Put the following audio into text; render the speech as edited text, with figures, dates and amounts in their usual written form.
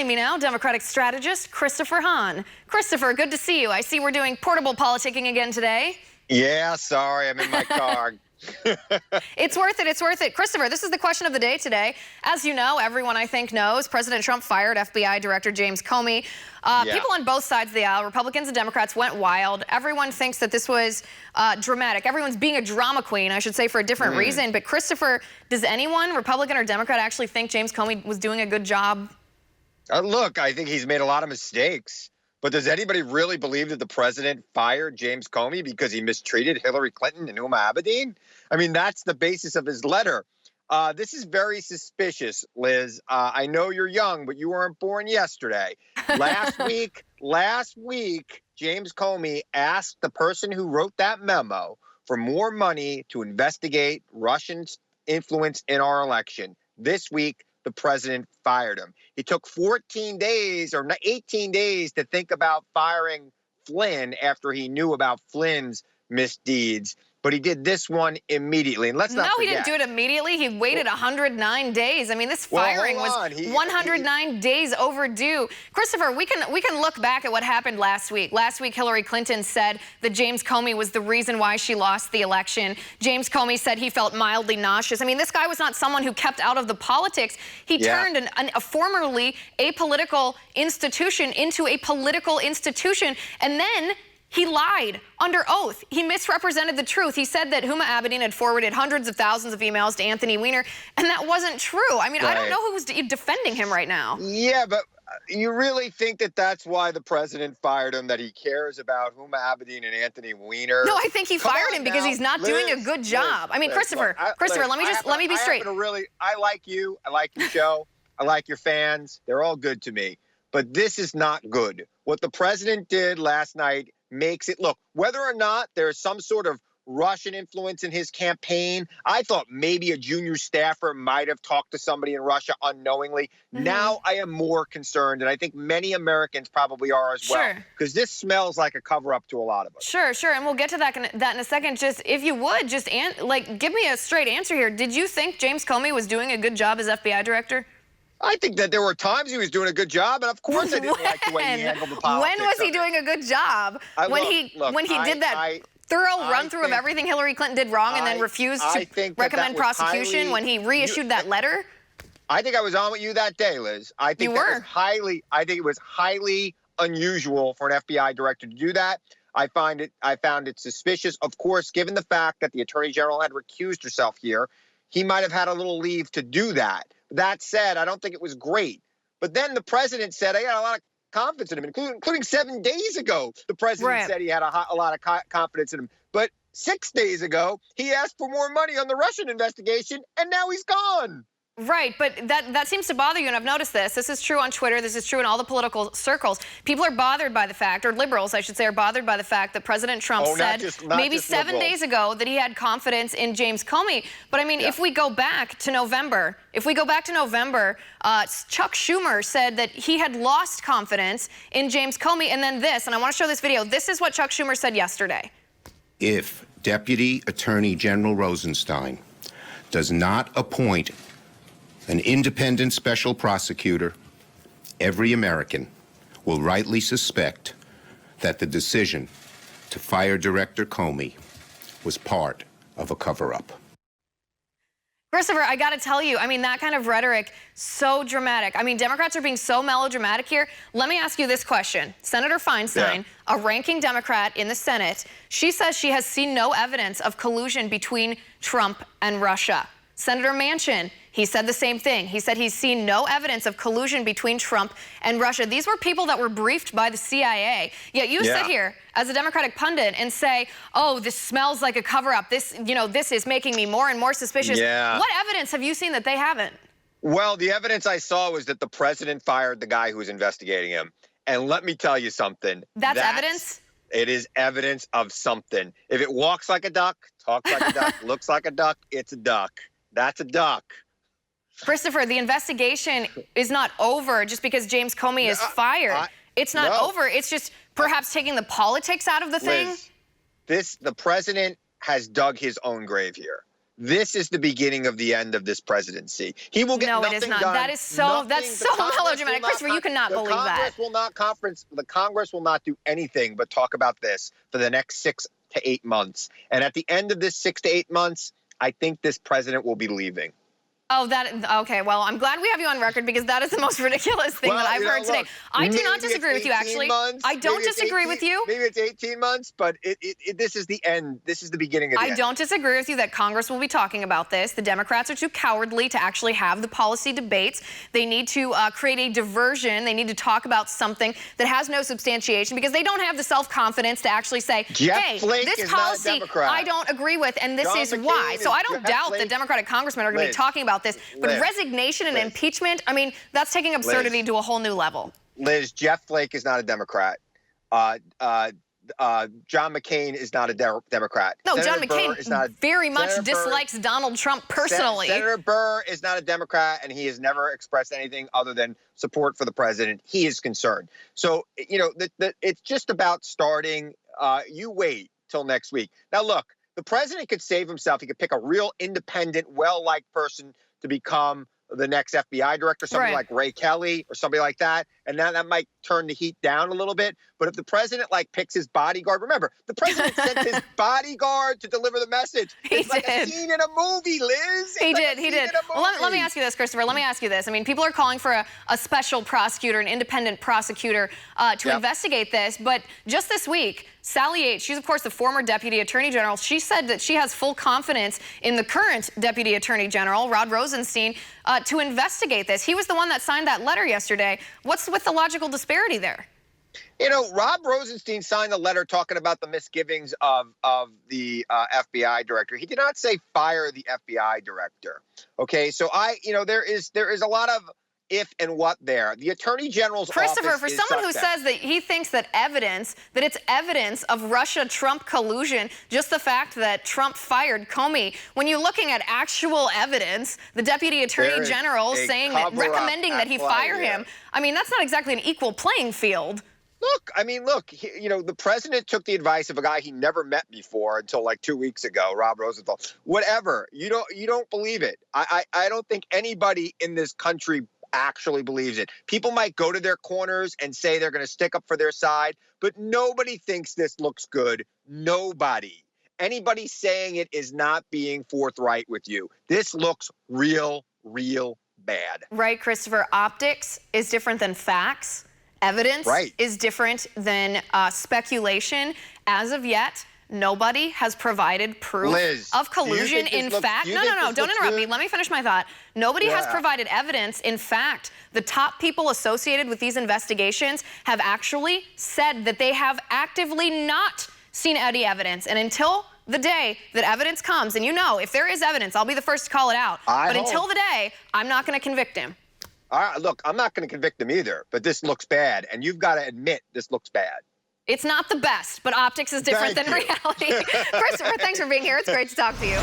Joining me now, Democratic strategist Christopher Hahn. Christopher, good to see you. I see we're doing portable politicking again today. Yeah, sorry, I'm in my car. It's worth it. It's worth it. Christopher, this is the question of the day today. As you know, everyone I think knows, President Trump fired FBI Director James Comey. People on both sides of the aisle, Republicans and Democrats, went wild. Everyone thinks that this was dramatic. Everyone's being a drama queen, I should say, for a different reason. But Christopher, does anyone, Republican or Democrat, actually think James Comey was doing a good job? Look, I think he's made a lot of mistakes. But does anybody really believe that the president fired James Comey because he mistreated Hillary Clinton and Huma Abedin? I mean, that's the basis of his letter. This is very suspicious, Liz. I know you're young, but you weren't born yesterday. Last week, James Comey asked the person who wrote that memo for more money to investigate Russian influence in our election. This week, the president fired him. He took 14 days or 18 days to think about firing Flynn after he knew about Flynn's misdeeds. But he did this one immediately. And let's not forget. No, he didn't do it immediately. He waited 109 days. I mean, this firing was 109 days overdue. Christopher, we can look back at what happened last week. Last week, Hillary Clinton said that James Comey was the reason why she lost the election. James Comey said he felt mildly nauseous. I mean, this guy was not someone who kept out of the politics. He turned a formerly apolitical institution into a political institution. And then he lied under oath. He misrepresented the truth. He said that Huma Abedin had forwarded hundreds of thousands of emails to Anthony Weiner, and that wasn't true. I mean, I don't know who's defending him right now. Yeah, but you really think that that's why the president fired him, that he cares about Huma Abedin and Anthony Weiner? No, I think he fired him because he's not doing a good job. I mean, Christopher, let me be straight. I like you. I like your show. I like your fans. They're all good to me. But this is not good. What the president did last night makes it look, whether or not there's some sort of Russian influence in his campaign. I thought maybe a junior staffer might have talked to somebody in Russia unnowingly. Now I am more concerned, and I think many Americans probably are as well, because this smells like a cover-up to a lot of us. Sure, and we'll get to that in a second. Just if you would, just give me a straight answer here. Did you think James Comey was doing a good job as FBI director? I think that there were times he was doing a good job, and of course I didn't like the way he handled the politics. When was he doing a good job? When he did that thorough run-through of everything Hillary Clinton did wrong and then refused to recommend prosecution when he reissued that letter? I think I was on with you that day, Liz. I think it was highly unusual for an FBI director to do that. I found it suspicious. Of course, given the fact that the Attorney General had recused herself here, he might have had a little leave to do that. That said, I don't think it was great. But then the president said, I got a lot of confidence in him, including 7 days ago. The president said he had a lot of confidence in him. But 6 days ago, he asked for more money on the Russian investigation, and now he's gone. Right, but that seems to bother you, and I've noticed this. This is true on Twitter. This is true in all the political circles. People are bothered by the fact, or liberals, I should say, are bothered by the fact that President Trump said maybe 7 days ago that he had confidence in James Comey. But I mean, if we go back to November, Chuck Schumer said that he had lost confidence in James Comey, and then this, and I want to show this video. This is what Chuck Schumer said yesterday. If Deputy Attorney General Rosenstein does not appoint an independent special prosecutor, every American will rightly suspect that the decision to fire Director Comey was part of a cover-up. Christopher, I got to tell you, I mean, that kind of rhetoric, so dramatic. I mean, Democrats are being so melodramatic here. Let me ask you this question. Senator Feinstein, a ranking Democrat in the Senate, she says she has seen no evidence of collusion between Trump and Russia. Senator Manchin, he said the same thing. He said he's seen no evidence of collusion between Trump and Russia. These were people that were briefed by the CIA. Yet you sit here as a Democratic pundit and say, oh, this smells like a cover-up. This is making me more and more suspicious. What evidence have you seen that they haven't? Well, the evidence I saw was that the president fired the guy who was investigating him. And let me tell you something. That's evidence? It is evidence of something. If it walks like a duck, talks like a duck, looks like a duck, it's a duck. That's a duck. Christopher, the investigation is not over just because James Comey is fired. It's not over. It's just perhaps taking the politics out of the thing. Liz, the president has dug his own grave here. this is the beginning of the end of this presidency. He will get nothing done. No, it is not. That is so, that's so melodramatic. Christopher, you cannot believe that. The Congress will not do anything but talk about this for the next 6 to 8 months. And at the end of this 6 to 8 months, I think this president will be leaving. Oh, okay. Well, I'm glad we have you on record because that is the most ridiculous thing that I've heard today. I do not disagree with you, actually. I don't disagree with you. Maybe it's 18 months, but this is the end. This is the beginning of the end. I don't disagree with you that Congress will be talking about this. The Democrats are too cowardly to actually have the policy debates. They need to create a diversion. They need to talk about something that has no substantiation because they don't have the self-confidence to actually say, hey, this policy I don't agree with, and this is why. So I don't doubt that Democratic congressmen are going to be talking about this, but resignation and impeachment, I mean, that's taking absurdity to a whole new level. Liz, Jeff Flake is not a Democrat. John McCain is not a Democrat. No, Senator John McCain very much dislikes Donald Trump personally. Senator Burr is not a Democrat, and he has never expressed anything other than support for the president. He is concerned. So, you know, it's just about starting. You wait till next week. Now, look, the president could save himself. He could pick a real independent, well-liked person to become the next FBI director, somebody like Ray Kelly or somebody like that. And now that might turn the heat down a little bit. But if the president picks his bodyguard, remember, the president sent his bodyguard to deliver the message. It's like a scene in a movie, Liz. He did. Well, let me ask you this, Christopher. Let me ask you this. I mean, people are calling for a special prosecutor, an independent prosecutor to investigate this. But just this week, Sally Yates, she's, of course, the former Deputy Attorney General. She said that she has full confidence in the current Deputy Attorney General, Rod Rosenstein, to investigate this. He was the one that signed that letter yesterday. What's with the logical disparity there? You know, Rod Rosenstein signed a letter talking about the misgivings of the FBI director. He did not say fire the FBI director. Okay, so there is a lot of if and what there. The Attorney General's Christopher, office for someone who says that he thinks that it's evidence of Russia-Trump collusion, just the fact that Trump fired Comey, when you're looking at actual evidence, the Deputy Attorney General saying that, recommending that he fire him, I mean, that's not exactly an equal playing field. Look, the president took the advice of a guy he never met before until 2 weeks ago, Rob Rosenthal. Whatever. You don't believe it. I don't think anybody in this country actually believes it. People might go to their corners and say they're going to stick up for their side, but nobody thinks this looks good. Nobody. Anybody saying it is not being forthright with you. This looks real bad. Right, Christopher. Optics is different than facts. Evidence is different than speculation. As of yet, nobody has provided proof of collusion. In fact, no, don't interrupt me. Let me finish my thought. Nobody has provided evidence. In fact, the top people associated with these investigations have actually said that they have actively not seen any evidence. And until the day that evidence comes, and if there is evidence, I'll be the first to call it out. But until the day, I'm not going to convict him. Look, I'm not going to convict him either, but this looks bad. And you've got to admit this looks bad. It's not the best, but optics is different than reality. Christopher, thanks for being here. It's great to talk to you.